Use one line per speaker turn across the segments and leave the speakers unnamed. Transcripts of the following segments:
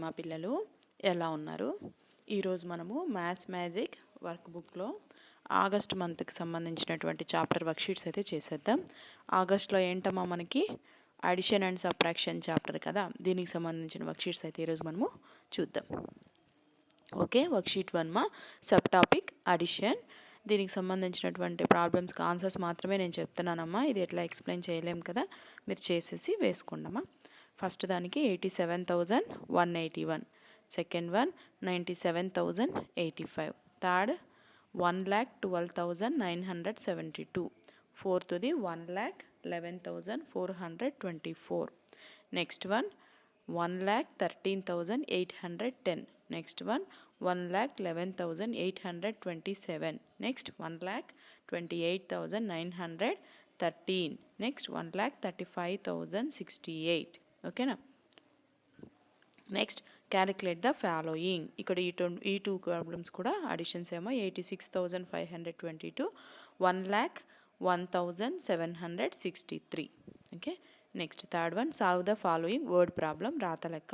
అమ్మా పిల్లలు, ఎలా ఉన్నారు? ఈరోజు మనము మ్యాథ్స్ మ్యాజిక్ వర్క్ బుక్లో ఆగస్ట్ మంత్కి సంబంధించినటువంటి చాప్టర్ వర్క్షీట్స్ అయితే చేసేద్దాం. ఆగస్ట్లో ఏంటమ్మా మనకి అడిషన్ అండ్ సబ్ట్రాక్షన్ చాప్టర్ కదా, దీనికి సంబంధించిన వర్క్షీట్స్ అయితే ఈరోజు మనము చూద్దాం. ఓకే, వర్క్షీట్ 1 మా సబ్ టాపిక్ అడిషన్. దీనికి సంబంధించినటువంటి ప్రాబ్లమ్స్కి ఆన్సర్స్ మాత్రమే నేను చెప్తున్నానమ్మా, ఇది ఎట్లా ఎక్స్ప్లెయిన్ చేయలేం కదా, మీరు చేసేసి వేసుకోండమ్మా. ఫస్ట్ దానికి 87,181, second one 97,085, third 1,12,972, ఫోర్త్ది 1,11,424, next one 1,13,810, next one 1,11,827, next 1,28,913, next 1,35,068. ఓకేనా? Next calculate the following. ఇక్కడ ఈ టూ ప్రాబ్లమ్స్ కూడా అడిషన్స్ ఏమో 86,522, 1,01,763. Okay, next third one solve the following word problem. రాత లెక్క.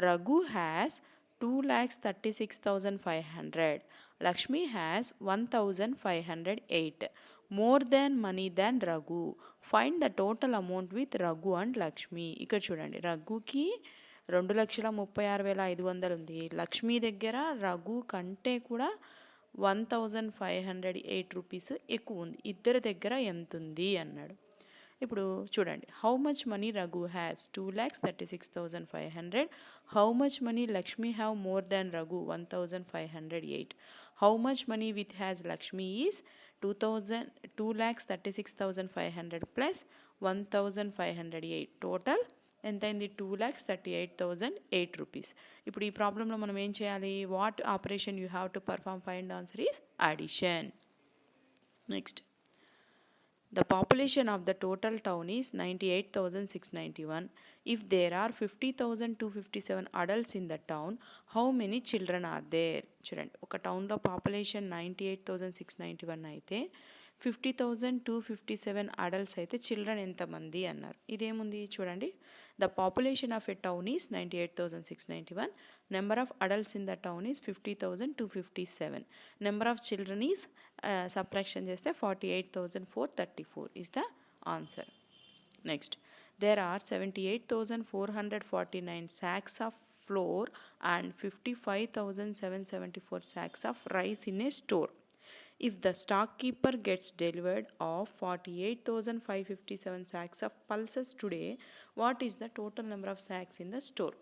Raghu has 2,36,500, Lakshmi has 1,508. More than money than Raghu, find the total amount with Raghu and Lakshmi. ఇక్కడ చూడండి, రఘుకి 2,36,500 ఉంది, లక్ష్మి దగ్గర రఘు కంటే కూడా 1,508 రూపీస్ ఎక్కువ ఉంది. ఇద్దరి దగ్గర ఎంత ఉంది అన్నాడు. ఇప్పుడు చూడండి, how much money Raghu has 2,36,500, how much money Lakshmi have more than Raghu 1,508, how much money with has Lakshmi is 2,36,500 plus 1,508, total ఎంత అయింది? 2,38,008 రూపీస్. ఇప్పుడు ఈ ప్రాబ్లంలో మనం ఏం చేయాలి? What operation you have to perform? Find answer is addition. Next, the population of the total town is 98,691. If there are 50,257 adults in the town, how many children are there? చూడండి, ఒక టౌన్లో population 98,691 అయితే 50,257 adults అయితే children ఎంతమంది అన్నారు. ఇదేముంది చూడండి, the population of a town is 98,691, number of adults in the town is 50,257, number of children is subtraction చేస్తే 48,434 is the answer. Next, there are 78,449 sacks of flour and 55,774 sacks of rice in a store. If the stockkeeper gets delivered of 48,557 sacks of pulses today, what is the total number of sacks in the store?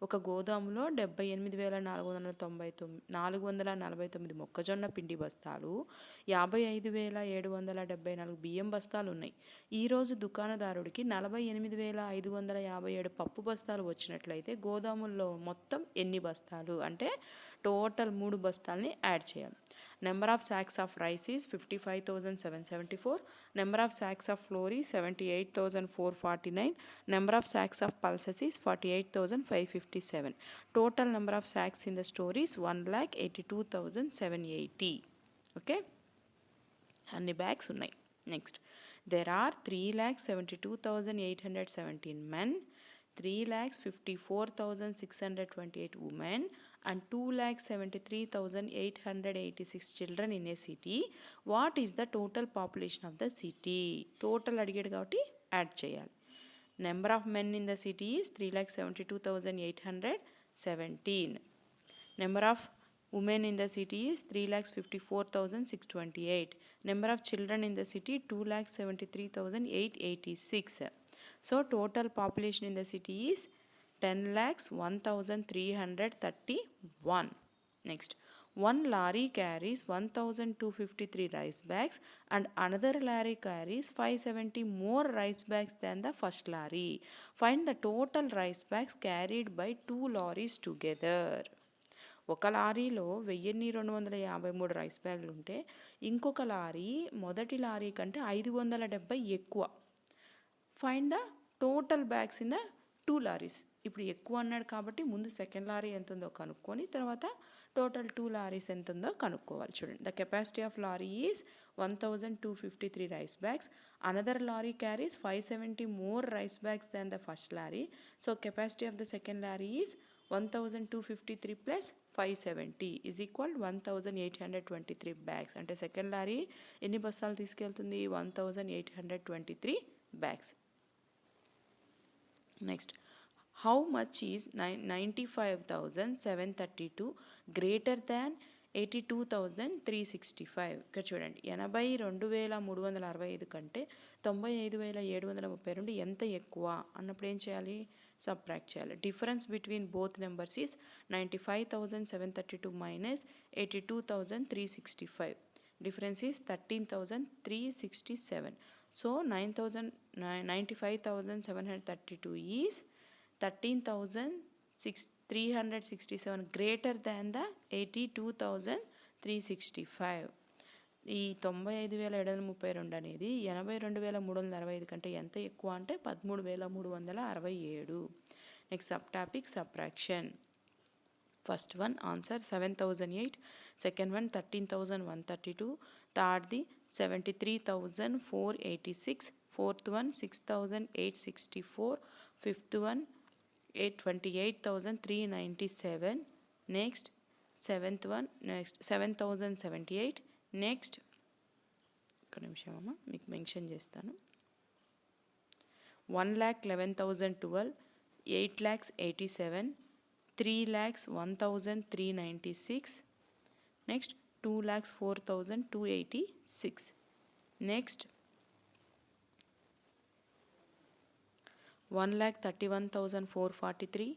ఒక గోదాములో 78,499 మొక్కజొన్న పిండి బస్తాలు, 55,774 బియ్యం బస్తాలు ఉన్నాయి. ఈరోజు దుకాణదారుడికి 48,557 పప్పు బస్తాలు వచ్చినట్లయితే గోదాముల్లో మొత్తం ఎన్ని బస్తాలు అంటే టోటల్ 3 బస్తాలని యాడ్ చేయాలి. Number of socks of rice is 55,774, number of socks of floor is 78,449, number of socks of pulses is 48,557. Total number of socks in the store is 1,82,780. Okay, అన్ని బ్యాగ్స్ ఉన్నాయి. Next, there are 3,72,817 men, 3,54,628 women and 2,73,886 children in a city. What is the total population of the city? Total అడిగాడు కాబట్టి add చేయాలి. Number of men in the city is 3,72,817. Number of women in the city is 3,54,628. Number of children in the city 2,73,886. So total population in the city is 10,01,331. Next, one lorry carries 1,253 rice bags and another lorry carries 570 more rice bags than the first lorry. Find the total rice bags carried by 2 lorries together. ఒక లారీలో 1,253 rice బ్యాగులు ఉంటే ఇంకొక lorry మొదటి lorry కంటే 570 ఎక్కువ. Find the total bags in the 2 lorries. ఇప్పుడు ఎక్కువ అన్నాడు కాబట్టి ముందు సెకండ్ లారీ ఎంత ఉందో కనుక్కొని తర్వాత టోటల్ 2 లారీస్ ఎంత ఉందో కనుక్కోవాలి. చూడండి, the capacity of lorry is 1,253 rice bags, another lorry carries 570 more rice bags than the first lorry, so capacity of the second lorry is 1253 plus 570 is equal 1823 bags. అంటే second lorry ఎన్ని బస్తాలు తీసుకెళ్తుంది? 1823 bags. Next, how much is 95,732 greater than 82,365? ఇక్కడ చూడండి, 82,365 కంటే 95,732 ఎంత ఎక్కువ అన్నప్పుడు ఏం చేయాలి? సబ్ట్రాక్ట్ చేయాలి. Difference between both numbers is 95,732 minus 82,365. difference is 13,367. So 95,732 is 13,367 greater than the 82,365. ఈ 95,732 అనేది 82,365 కంటే ఎంత ఎక్కువ అంటే 13,367. Next sub topic subtraction. First one answer 7,008, second one 13,132, థర్డ్ది 73,486, fourth one 6,864, fifth one 28,397, next seventh one 7,078, next ఒక నిమిషం అమ్మ మీకు మెన్షన్ చేస్తాను. 1,11,012, 8,87, 3,01,396, next 2,04,286, next 1,31,443,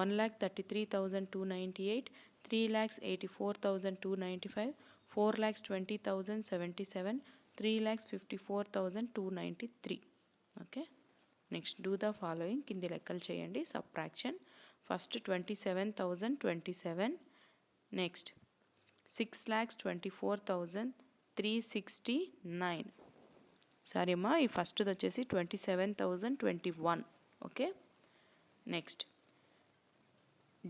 1,33,298, 3,84,295, 4,20,077, 3,54,293. Okay, next do the following. కింది లెక్కలు చేయండి. సబ్ట్రాక్షన్. First 27,027, next 6,24,369. సారీ అమ్మా, ఈ ఫస్ట్ది వచ్చేసి 27,021. ఓకే, నెక్స్ట్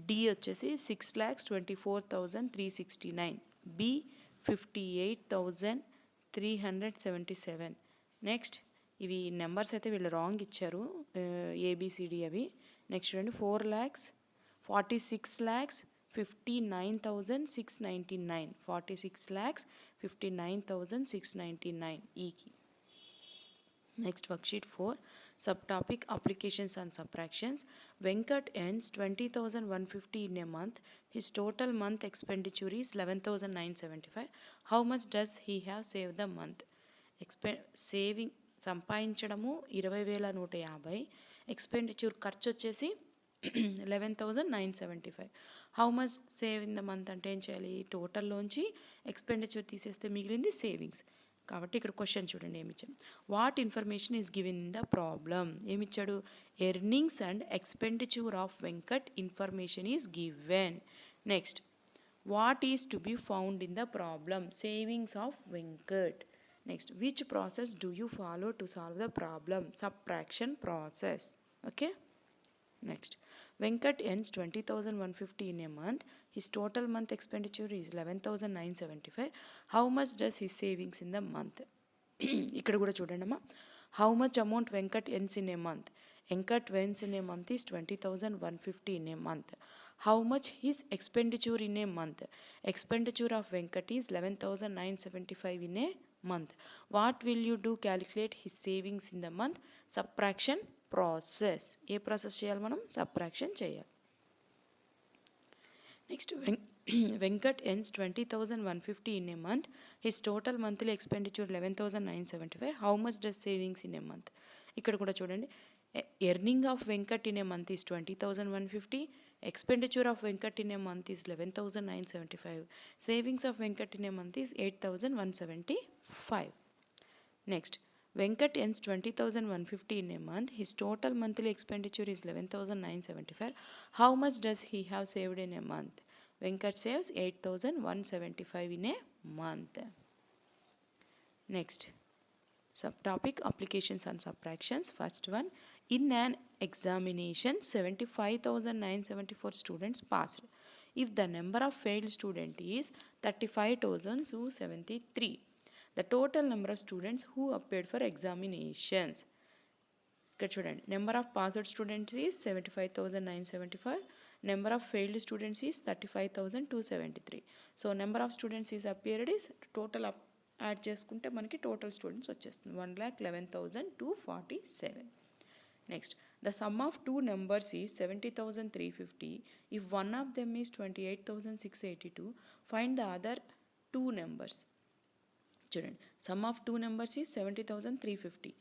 డి వచ్చేసి 6,24,369, బి 58,377. నెక్స్ట్ ఇవి నెంబర్స్ అయితే వీళ్ళు రాంగ్ ఇచ్చారు, ఏబిసిడి అవి. నెక్స్ట్ చూడండి 4,46,59,699, 46,59,699 ఈకి. Next worksheet 4, sub topic applications and subtractions. Venkat earns 20,150 in a month. His total month expenditure is 11,975. How much does he have saved the month? Saving సంపాదించడము 20,150, expenditure ఖర్చు వచ్చేసి 11,975. How much save in the month అంటే ఏం చేయాలి? టోటల్లోంచి expenditure తీసేస్తే మిగిలింది savings. కాబట్టి ఇక్కడ క్వశ్చన్ చూడండి ఏమిచ్చాడు. What information is given in the problem? ఏమిచ్చాడు? Earnings and expenditure of Venkat information is given. Next, what is to be found in the problem? Savings of Venkat. Next, which process do you follow to solve the problem? Subtraction process. Okay, next Venkat earns 20,150 in a month. His total month expenditure is 11,975. How much does his savings in the month? ఇక్కడ కూడా చూడండి అమ్మా, how much amount Venkat earns in a month? Venkat earns in a month is 20,150 in a month. How much his expenditure in a month? Expenditure of Venkat is 11,975 in a month. What will you do? Calculate his savings in the month. Subtraction process. A process చేయాలి మనం? Subtraction చేయాలి. Next Venkat earns 20,150 in a month. His total monthly expenditure 11,975. How much does savings in a month? ఇక్కడ కూడా చూడండి, earning of Venkat in a month is 20,150, expenditure of Venkat in a month is 11,975, savings of Venkat in a month is 8,175. Next, Venkat earns 20,150 in a month. His total monthly expenditure is 11,975. How much does he have saved in a month? Venkat saves 8,175 in a month. Next, subtopic applications and subtractions. First one, in an examination 75,974 students passed. If the number of failed students is 35,273, the total number of students who appeared for examinations. ఇక్కడ చూడండి, number of passed students is 75,975, Number of failed students is 35,273. So number of students is appeared is total add చేసుకుంటే మనకి total students వచ్చేస్తుంది 1,11,247. Next, the sum of two numbers is 70,350. If one of them is 28,682, find the other two numbers. చూడండి, sum of two numbers is 70,350.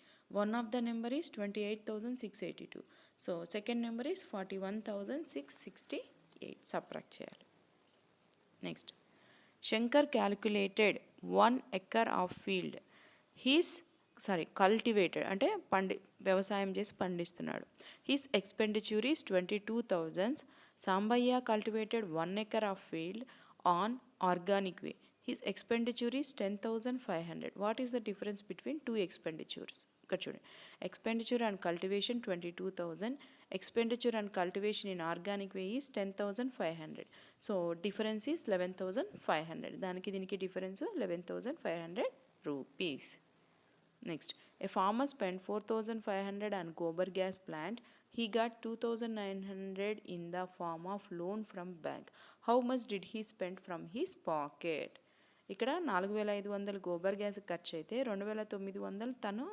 One of the number is 28,682. So second number is 41,668. Subtract చేయాలి. Next, Shankar calculated 1 acre of field. Cultivated అంటే వ్యవసాయం చేసి పండిస్తున్నాడు. His expenditure is 22,000. Sambaya cultivated 1 acre of field on organic way. His expenditure is 10,500. What is the difference between two expenditures? ఇక్కడ చూడండి, expenditure on cultivation 22,000, expenditure on cultivation in organic way is 10,500. So difference is 11,500. దానికి దీనికి difference 11,500 rupees. Next, a farmer spent 4,500 on gobar gas plant. He got 2,900 in the form of loan from bank. How much did he spend from his pocket? ఇక్కడ 4,500 gobar gas ఖర్చు అయితే 2,900 తను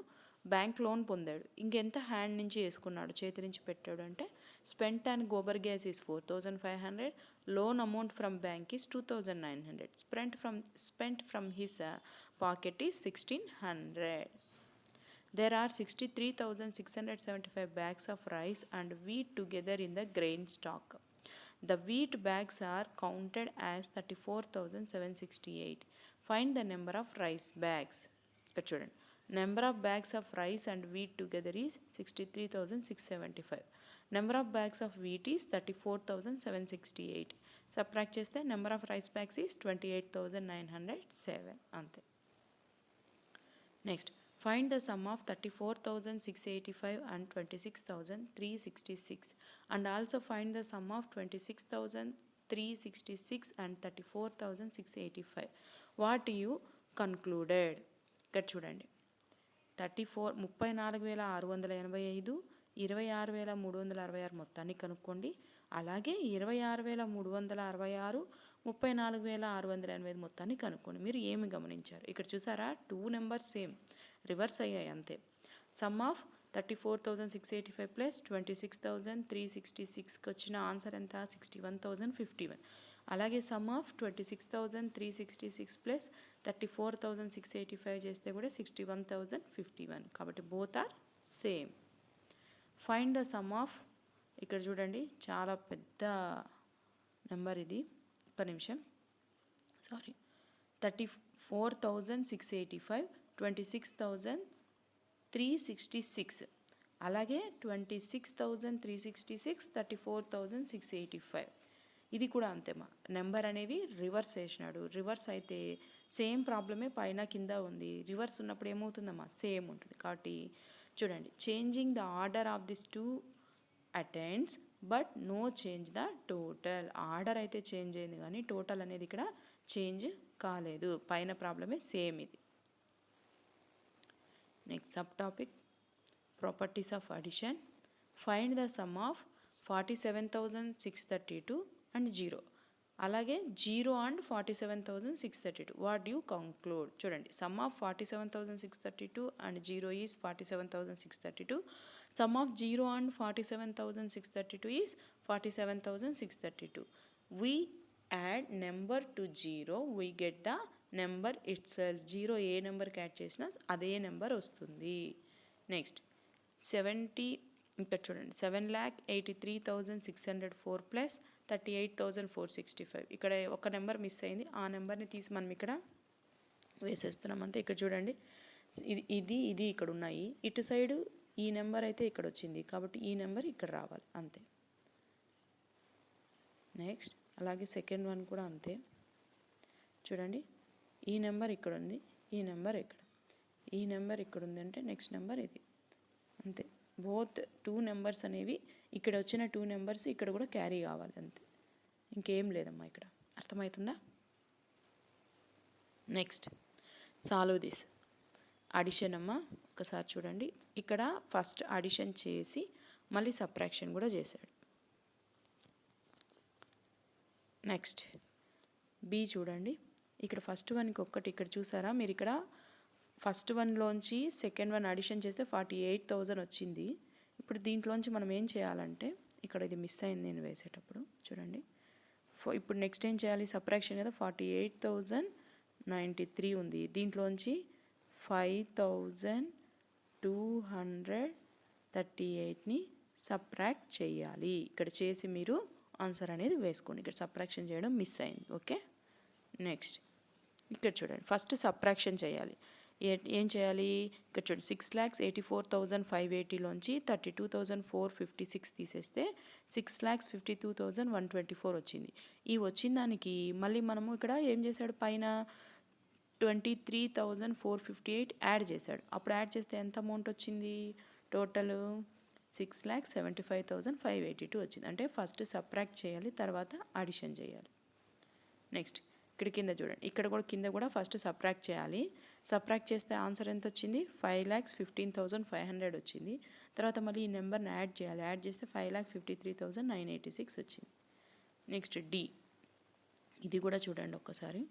bank loan పొందాడు. ఇంకెంత hand నుంచి వేసుకున్నాడు, చేతి నుంచి పెట్టాడు అంటే spent and gobar gas is 4,500, loan amount from bank is 2,900, spent from his pocket is 1,600. There are 63,675 bags of rice and wheat together in the grain stock. The wheat bags are counted as 34,768. Find the number of rice bags. చూడండి, number of bags of rice and wheat together is 63,675. Number of bags of wheat is 34,768. Subtract చేస్తే number of rice bags is 28,907. అంతే. Next, find the sum of 34,685 and 26,366 and also find the sum of 26,366 and 34,685. What you concluded? ఇక్కడ చూడండి, 34,685, 26,366 మొత్తాన్ని కనుక్కోండి. అలాగే 26,366, 34,685 మొత్తాన్ని కనుక్కోండి. మీరు ఏమి గమనించారు? ఇక్కడ చూసారా, 2 నెంబర్స్ సేమ్ రివర్స్ అయ్యాయి అంతే. సమ్ ఆఫ్ 34,685 ప్లస్ 26,366కి వచ్చిన ఆన్సర్ ఎంత? 61,051. అలాగే సమ్ ఆఫ్ 26,366 ప్లస్ 34,685 చేస్తే కూడా 61,051. కాబట్టి both are same. Find the sum of, ఇక్కడ చూడండి చాలా పెద్ద నెంబర్ ఇది, ఒక్క నిమిషం, 34,685, 26,366, అలాగే 26,366, 34,685. ఇది కూడా అంతేమా, నెంబర్ అనేవి రివర్స్ వేసినాడు. రివర్స్ అయితే సేమ్ ప్రాబ్లమే పైన కింద ఉంది. రివర్స్ ఉన్నప్పుడు ఏమవుతుందమ్మా? సేమ్ ఉంటుంది. కాబట్టి చూడండి, changing the order of this two addends but no change the total. Order అయితే చేంజ్ అయింది కానీ టోటల్ అనేది ఇక్కడ చేంజ్ కాలేదు. పైన ప్రాబ్లమే సేమ్ ఇది. Next sub topic, properties of addition. Find the sum of 47,632 and 0. అలాగే 0 అండ్ 47,632. What you conclude? చూడండి, sum of 47,632 and 0 is 47,632. Sum of 0 and 47,632 is 47,632. We add number to 0, we get the number itself. 0 ఏ నెంబర్కి add చేసినా అదే number వస్తుంది. Next 70, ఇక్కడ చూడండి, 7,83,604 plus 38,465. ఇక్కడ ఒక నెంబర్ మిస్ అయింది, ఆ నెంబర్ని తీసి మనం ఇక్కడ వేసేస్తున్నాం అంతే. ఇక్కడ చూడండి, ఇది ఇక్కడ ఉన్నాయి, ఇటు సైడు ఈ నెంబర్ అయితే ఇక్కడ వచ్చింది కాబట్టి ఈ నెంబర్ ఇక్కడ రావాలి అంతే. నెక్స్ట్ అలాగే సెకండ్ వన్ కూడా అంతే. చూడండి, ఈ నెంబర్ ఇక్కడ ఉంది, ఈ నెంబర్ ఇక్కడ, ఈ నెంబర్ ఇక్కడ ఉంది అంటే నెక్స్ట్ నెంబర్ ఇది అంతే. బోత్ 2 నెంబర్స్ అనేవి ఇక్కడ వచ్చిన 2 నెంబర్స్ ఇక్కడ కూడా క్యారీ కావాలి అంతే, ఇంకేం లేదమ్మా ఇక్కడ. అర్థమవుతుందా? Next solve this. అడిషన్ అమ్మ, ఒకసారి చూడండి, ఇక్కడ ఫస్ట్ అడిషన్ చేసి మళ్ళీ సబ్ట్రాక్షన్ కూడా చేశాడు. నెక్స్ట్ బి చూడండి. ఇక్కడ ఫస్ట్ వన్కి ఒక్కటి ఇక్కడ చూసారా మీరు, ఇక్కడ ఫస్ట్ వన్లోంచి సెకండ్ వన్ అడిషన్ చేస్తే 48,000 వచ్చింది. ఇప్పుడు దీంట్లోంచి మనం ఏం చేయాలంటే, ఇక్కడ ఇది మిస్ అయింది నేను వేసేటప్పుడు చూడండి. ఇప్పుడు నెక్స్ట్ ఏం చేయాలి, సబ్ట్రాక్షన్ కదా, 48,093 ఉంది. దీంట్లోంచి 5,238ని సబ్ట్రాక్ట్ చేయాలి. ఇక్కడ చేసి మీరు ఆన్సర్ అనేది వేసుకోండి. ఇక్కడ సబ్ట్రాక్షన్ చేయడం మిస్ అయింది. ఓకే, నెక్స్ట్ ఇక్కడ చూడండి, ఫస్ట్ సబ్ట్రాక్షన్ చేయాలి. ఏం చేయాలి, ఇక్కడ చూడండి 6,84,580లోంచి 32,456 తీసేస్తే 6,52,124 వచ్చింది. ఈ వచ్చిన దానికి మళ్ళీ మనము ఇక్కడ ఏం చేశాడు, పైన 23,458 యాడ్ చేశాడు. అప్పుడు యాడ్ చేస్తే ఎంత అమౌంట్ వచ్చింది, టోటల్ 6,75,582 వచ్చింది. అంటే ఫస్ట్ సబ్ట్రాక్ట్ చేయాలి, తర్వాత అడిషన్ చేయాలి. నెక్స్ట్ ఇక్కడ కింద చూడండి, ఇక్కడ కూడా కింద కూడా ఫస్ట్ సబ్ట్రాక్ట్ చేయాలి. సబ్ట్రాక్ట్ చేస్తే ఆన్సర్ ఎంత వచ్చింది, 5,15,500 వచ్చింది. తర్వాత మళ్ళీ ఈ నెంబర్ని యాడ్ చేయాలి. యాడ్ చేస్తే 5,53,986 వచ్చింది. నెక్స్ట్ డి, ఇది కూడా చూడండి ఒక్కసారి.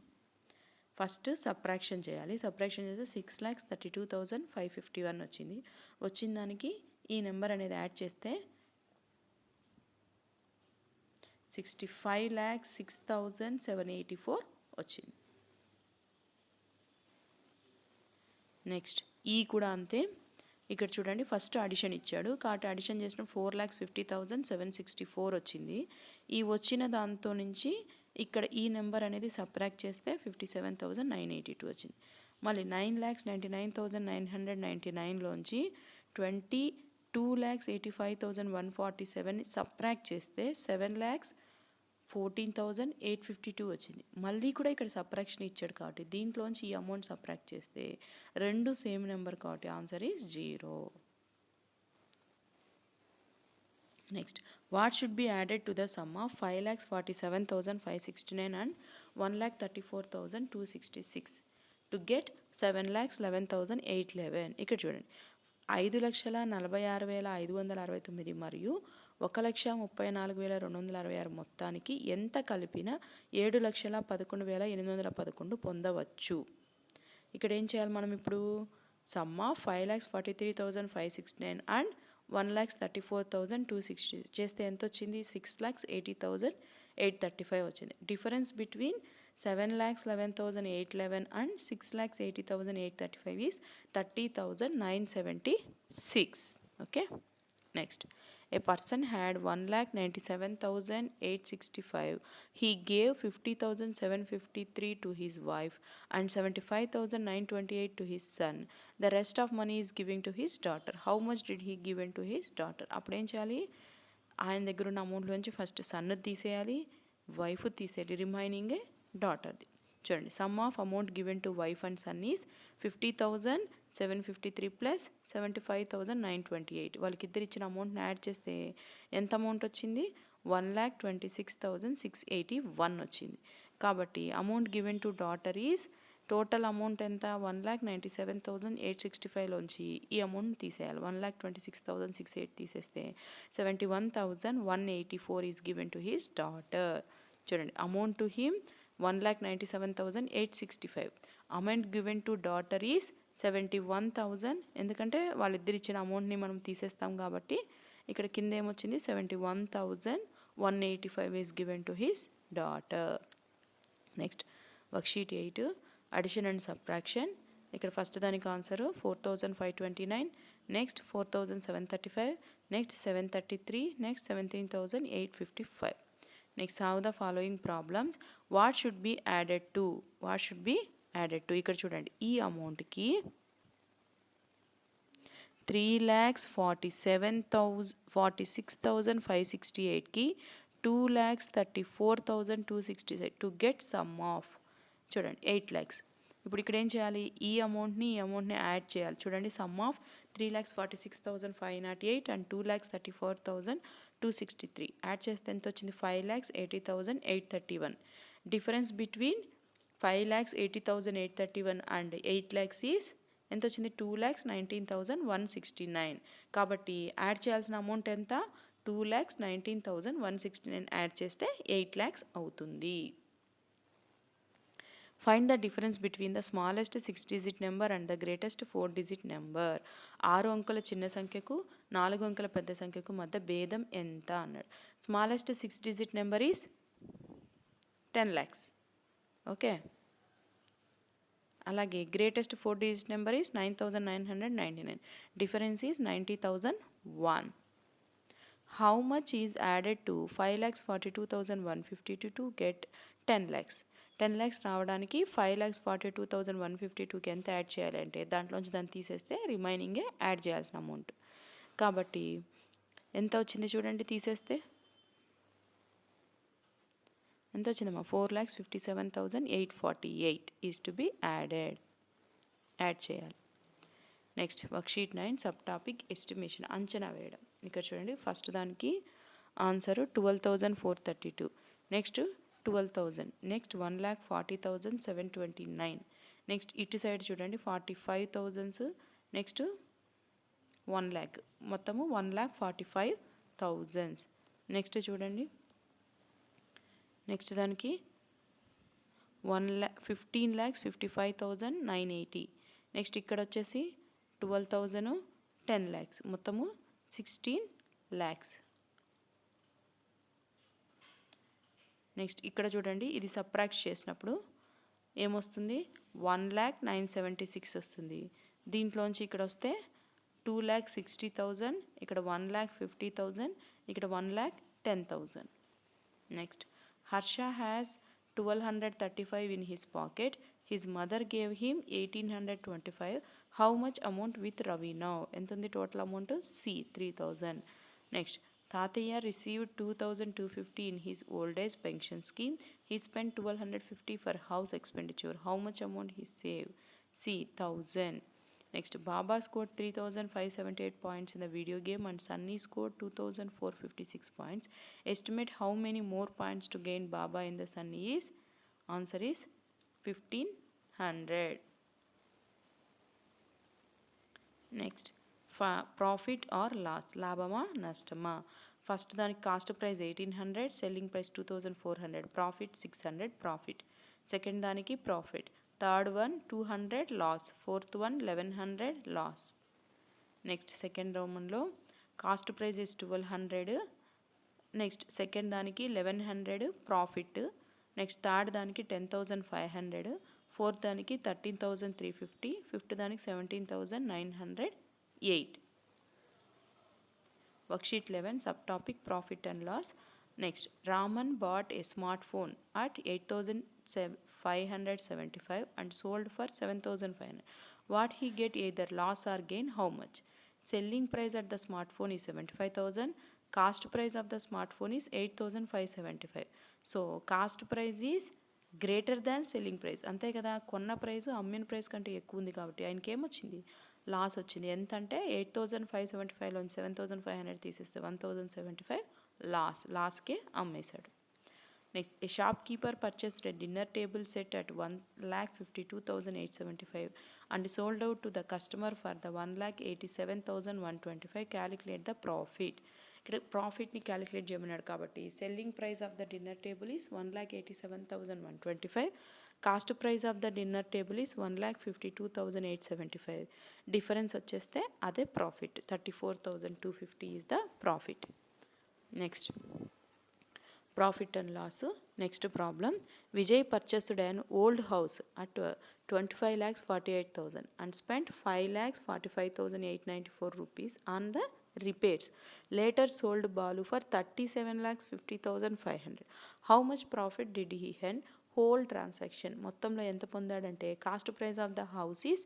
ఫస్ట్ సబ్ట్రాక్షన్ చేయాలి. సబ్ట్రాక్షన్ చేస్తే 6,32,551 వచ్చింది. వచ్చిన దానికి ఈ నెంబర్ అనేది యాడ్ చేస్తే 65,06,784 వచ్చింది. నెక్స్ట్ ఈ కూడా అంతే. ఇక్కడ చూడండి, ఫస్ట్ అడిషన్ ఇచ్చాడు కాబట్టి అడిషన్ చేసిన 4,50,764 వచ్చింది. ఈ వచ్చిన దాంతో నుంచి ఇక్కడ ఈ నెంబర్ అనేది సబ్ట్రాక్ట్ చేస్తే 57,982 వచ్చింది. మళ్ళీ 9,99,999లోంచి 22,85,147 సబ్ట్రాక్ట్ చేస్తే 7,14,852 వచ్చింది. మళ్ళీ కూడా ఇక్కడ సబ్ట్రాక్షన్ ఇచ్చాడు కాబట్టి దీంట్లోంచి ఈ అమౌంట్ సబ్ట్రాక్ట్ చేస్తే రెండు సేమ్ నెంబర్ కాబట్టి answer is 0. Next, what should be added to the sum of 5,47,569 and 1,34,266 to get 7,11,811. ఇక్కడ చూడండి, 5,46,569 మరియు 1,34,266 మొత్తానికి ఎంత కలిపినా 7,11,811 పొందవచ్చు. ఇక్కడ ఏం చేయాలి మనం ఇప్పుడు, సమ్ ఆఫ్ 5,43,569 అండ్ 1,34,260 చేస్తే ఎంత వచ్చింది, 6,80,835 వచ్చింది. Difference between 7,11,811 and 6,80,835 is 30,976. Okay, next, a person had 1,97,865. He gave 50,753 to his wife and 75,928 to his son. The rest of money is giving to his daughter. How much did he given to his daughter? అప్పుడు ఏం చేయాలి, ఆయన దగ్గర ఉన్న amount నుంచి first son తీసేయాలి, wife తీసేయాలి, remaining డాటర్ది. చూడండి, sum of amount given to wife and son is 50,753 plus 75,928. వాళ్ళకి ఇద్దరు ఇచ్చిన అమౌంట్ని యాడ్ చేస్తే ఎంత అమౌంట్ వచ్చింది, 1,26,681 వచ్చింది. కాబట్టి amount given to daughter is, total amount ఎంత, 1,97,865లోంచి ఈ అమౌంట్ తీసేయాలి. 1,26,608 తీసేస్తే 71,184 is given to his daughter. చూడండి, amount to him 1,97,865. Amount given to daughter is 71,000. ఎందుకంటే వాళ్ళిద్దరు ఇచ్చిన అమౌంట్ని మనం తీసేస్తాం కాబట్టి ఇక్కడ కింద ఏమొచ్చింది, 71,185 is given to his daughter. Next, worksheet 8, addition and subtraction. ఇక్కడ ఫస్ట్ దానికి answer 4,529, next 4,735, next 733, next 17,855. Next, solve the following problems. What should be added to, what should be added to. ఇక్కడ చూడండి, ఈ అమౌంట్కి 3,46,568కి 2,34,268 టు గెట్ సమ్ ఆఫ్, చూడండి 8 lakhs. ఇప్పుడు ఇక్కడ ఏం చేయాలి, ఈ అమౌంట్ని యాడ్ చేయాలి. చూడండి, సమ్ ఆఫ్ 3,46,508 అండ్ 2,34,263 యాడ్ చేస్తే ఎంత వచ్చింది, 5,80,831. Difference between 5,80,831 and 8 lakhs is ఎంత వచ్చింది, 2,19,169. కాబట్టి యాడ్ చేయాల్సిన అమౌంట్ ఎంత, 2,19,169 యాడ్ చేస్తే 8 lakhs అవుతుంది. Find the difference between the smallest 6-digit number and the greatest 4-digit number. 6 అంకెల చిన్న సంఖ్యకు 4 అంకెల పెద్ద సంఖ్యకు మధ్య భేదం ఎంత అన్నాడు. Smallest 6-digit number is 10 lakhs. Okay, అలాగే greatest 4-digit number is 9,999. Difference is 90,001. How much is added to 5,42,152 to get 10 lakhs? 10 lakhs రావడానికి 5,42,152కి ఎంత యాడ్ చేయాలి అంటే దాంట్లోంచి దాన్ని తీసేస్తే రిమైనింగే యాడ్ చేయాల్సిన అమౌంట్. కాబట్టి ఎంత వచ్చింది చూడండి, తీసేస్తే ఎంత వచ్చిందమ్మా? 4,57,848 ఈజ్ టు బి యాడ్ చేయాలి. Next worksheet 9 sub topic estimation, అంచనా వేయడం. ఇక్కడ చూడండి, ఫస్ట్ దానికి ఆన్సరు 12,432, నెక్స్ట్ 12,000, నెక్స్ట్ 1,40,729, నెక్స్ట్ ఇటు సైడ్ చూడండి 45,000, నెక్స్ట్ 1 lakh, మొత్తము 1,45,000. నెక్స్ట్ చూడండి, నెక్స్ట్ దానికి 15,55,980, నెక్స్ట్ ఇక్కడ వచ్చేసి 12,000, 10 lakhs, మొత్తము 16 lakhs. నెక్స్ట్ ఇక్కడ చూడండి, ఇది సబ్ట్రాక్ట్ చేసినప్పుడు ఏమొస్తుంది? 1,09,76 వస్తుంది. దీంట్లోంచి ఇక్కడ వస్తే 2,60,000, ఇక్కడ 1,50,000, ఇక్కడ 1,10,000. Next Harsha has 1,235 in his pocket. His mother gave him 1,825. How much amount with Ravi now? ఎంత ఉంది టోటల్ అమౌంట్? C 3,000. నెక్స్ట్ తాతయ్య received 2,250 in his old age pension scheme. He spent 1,250 for house expenditure. How much amount he saved? C 1,000. Next, Baba scored 3,578 points in the video game and Sunny scored 2,456 points. Estimate how many more points to gain Baba in the Sunny is? Answer is 1,500. Next, profit or loss, లాభమా నష్టమా? First దానికి cost price 1,800, selling price 2,400, profit 600 profit. Second దానికి profit, third one 200 loss, fourth one 1,100 loss. Next second రౌండ్లో cost price is 1,200, next second దానికి 1,100 profit, next third దానికి 10,500, fourth దానికి 13,350, fifth దానికి 17,908. Worksheet 11 subtopic profit and loss. Next, Raman bought a smartphone at 8,575 and sold for 7,500. What he get either loss or gain? How much? Selling price at the smartphone is 75,000. Cost price of the smartphone is 8,575. So cost price is greater than selling price. అంతే కదా, కొన్న price అమ్మిన price కంటే ఎక్కువ ఉంది కాబట్టి ఆయనకి ఏమొచ్చింది? లాస్ వచ్చింది. ఎంత అంటే 8,575లోంచి 7,500 తీసేస్తే 1,075 లాస్కే అమ్మేశాడు. Next, a shopkeeper purchased a dinner table set at 1,52,875 and sold out to the customer for the 1,87,125. Calculate the profit. ఇక్కడ ప్రాఫిట్ని క్యాలిక్యులేట్ చేయమన్నాడు కాబట్టి selling price of the dinner table is 1,87,125. Cost price of the dinner table is 1,52,875. Difference వచ్చేస్తే అదే profit, 34,250 is the profit. Next, profit and loss. Next problem, Vijay purchased an old house at 25,48,000 and spent 5,45,894 rupees on the repairs. Later sold Balu for 37,50,500. How much profit did he earn? Whole transaction మొత్తంలో ఎంత పొందాడంటే cost price of the house is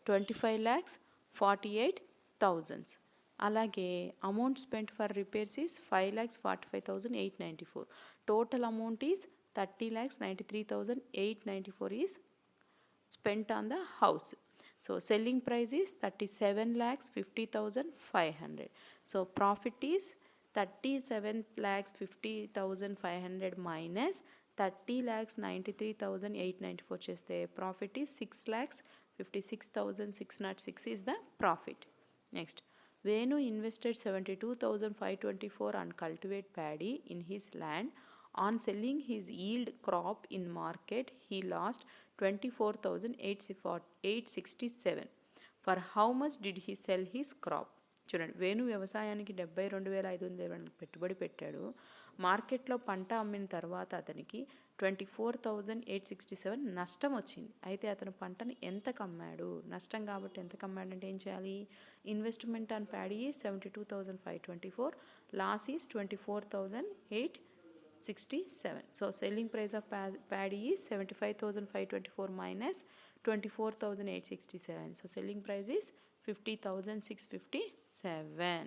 25,48,000. అలాగే amount spent for repairs is 5,45,894. Total amount is 30,93,894 is spent on the house. So selling price is 37,50,500. So profit is 37,50,500 minus 30,93,894 cheste profit is 6,56,606 is the profit. Next, Venu invested 72,524 on cultivate paddy in his land. On selling his yield crop in market, he lost 24,867. For how much did he sell his crop? చూడండి, వేణు వ్యవసాయానికి 72,520 పెట్టుబడి పెట్టాడు. మార్కెట్లో పంట అమ్మిన తర్వాత అతనికి 24,867 నష్టం వచ్చింది. అయితే అతను పంటను ఎంతకు అమ్మాడు? నష్టం కాబట్టి ఎంతకు అమ్మాడంటే ఏం చేయాలి? Investment on paddy is 72,524, loss is 24,867. So selling price of paddy is 75,524 minus 24,867. So selling price is 50,657.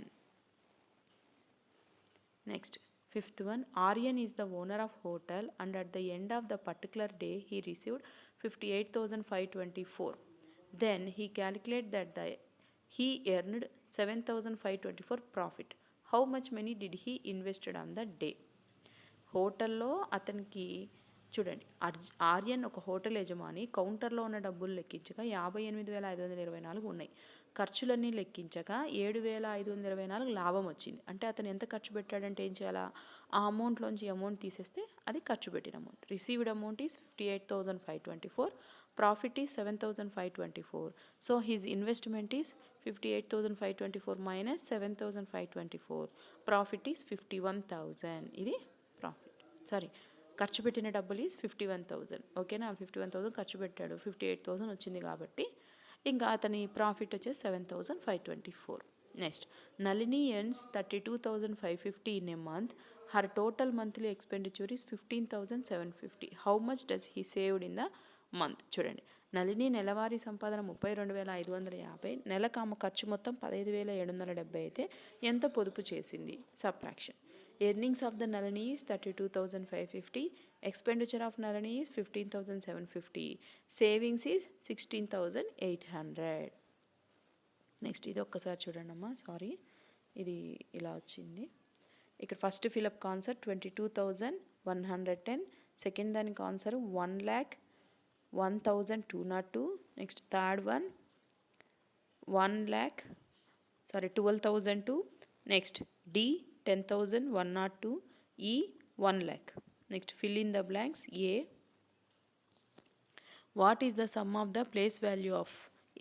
Next, fifth one, Aryan is the owner of hotel and at the end of the particular day he received 58,524. Then he calculated that he earned 7,524 profit. How much money did he invested on that day? హోటల్లో అతనికి చూడండి, ఆర్యన్ ఒక hotel యజమాని కౌంటర్లో ఉన్న డబ్బులు లెక్కించగా 58,524 ఉన్నాయి. ఖర్చులన్నీ లెక్కించగా 7,524 లాభం వచ్చింది. అంటే అతను ఎంత ఖర్చు పెట్టాడంటే ఏం చేయాలా? ఆ అమౌంట్లోంచి అమౌంట్ తీసేస్తే అది ఖర్చు పెట్టిన amount. Received amount is 58,524, profit is 7,524. So his investment is 58,524 minus 7,524. Profit is 51,000. ఇది ప్రాఫిట్. ఖర్చు పెట్టిన డబ్బులు ఈజ్ 51,000. ఓకేనా? 51,000 ఖర్చు పెట్టాడు, 58,000 వచ్చింది కాబట్టి ఇంకా అతని ప్రాఫిట్ వచ్చేసి 7,524. Next, Nalini earns 32,550 in a month. Her total monthly expenditure is 15,750. How much does he saved in the month? చూడండి, నళిని నెలవారీ సంపాదన 32,550. నెలకు ఆమె ఖర్చు మొత్తం 15,770 అయితే ఎంత పొదుపు చేసింది? Subtraction. Earnings of the Nalini is 32,550. Expenditure of Nalini is 15,750. Savings is 16,800. Next ఇది ఒక్కసారి చూడండి అమ్మా. సారీ, ఇది ఇలా వచ్చింది. ఇక్కడ ఫస్ట్ ఫిలప్కి ఆన్సర్ 22,110. సెకండ్ దానికి answer 1,01,202. Next third one 12,002. Next D 10,102. E 1 lakh. Next, fill in the blanks. A, what is the sum of the place value of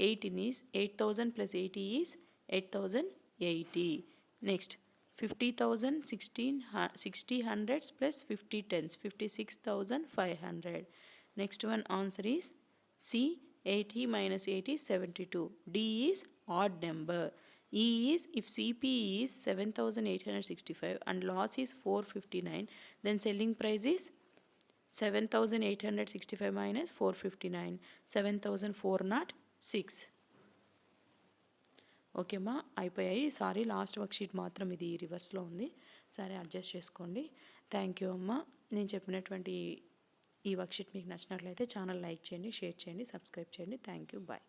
18 is 8,000 plus 80 is 8,080. Next, 50,000 60 hundreds plus 50 tens 56,500. Next one answer is C, 80 minus 80 is 72. D is odd number. E is, if CP is 7,865 and loss is 459, then selling price is 7,865 minus 459, 7,406. Okay అమ్మా, అయిపోయాయి. Sorry, last work sheet మాత్రం ఇది రివర్స్లో ఉంది. సరే, adjust చేసుకోండి. Thank you అమ్మా. నేను చెప్పినటువంటి ఈ వర్క్ షీట్ మీకు నచ్చినట్లయితే ఛానల్ లైక్ చేయండి, షేర్ చేయండి, సబ్స్క్రైబ్ చేయండి. Thank you. బాయ్.